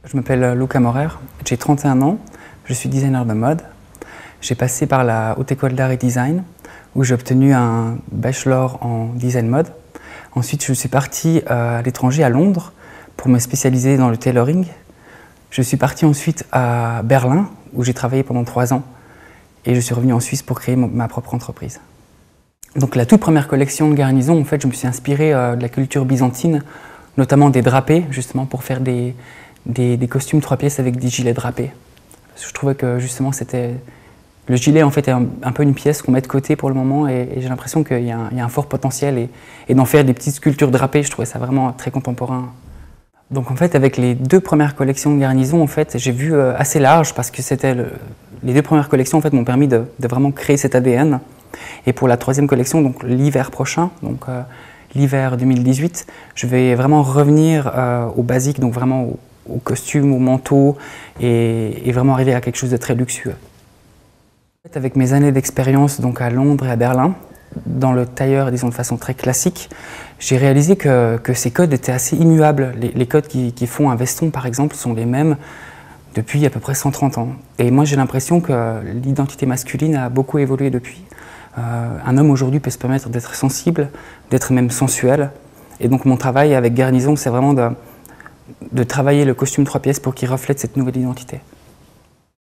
Je m'appelle Luca Morer, j'ai 31 ans, je suis designer de mode. J'ai passé par la Haute École d'Art et Design où j'ai obtenu un bachelor en design mode. Ensuite, je suis parti à l'étranger, à Londres, pour me spécialiser dans le tailoring. Je suis parti ensuite à Berlin où j'ai travaillé pendant 3 ans et je suis revenu en Suisse pour créer ma propre entreprise. Donc la toute première collection de Garnison, en fait, je me suis inspiré de la culture byzantine, notamment des drapés, justement pour faire des costumes 3 pièces avec des gilets drapés. Parce que je trouvais que justement le gilet en fait est un peu une pièce qu'on met de côté pour le moment et j'ai l'impression qu'il y a un fort potentiel et d'en faire des petites sculptures drapées, je trouvais ça vraiment très contemporain. Donc en fait avec les 2 premières collections de Garnison, en fait, j'ai vu assez large parce que les 2 premières collections en fait, m'ont permis de vraiment créer cet ADN. Et pour la 3e collection, donc l'hiver prochain, donc l'hiver 2018, je vais vraiment revenir aux basiques, donc vraiment aux costumes, aux manteaux et vraiment arriver à quelque chose de très luxueux. Avec mes années d'expérience donc à Londres et à Berlin, dans le tailleur, disons de façon très classique, j'ai réalisé que ces codes étaient assez immuables. Les codes qui font un veston, par exemple, sont les mêmes depuis à peu près 130 ans. Et moi, j'ai l'impression que l'identité masculine a beaucoup évolué depuis. Un homme aujourd'hui peut se permettre d'être sensible, d'être même sensuel. Et donc mon travail avec Garnison, c'est vraiment de travailler le costume 3 pièces pour qu'il reflète cette nouvelle identité.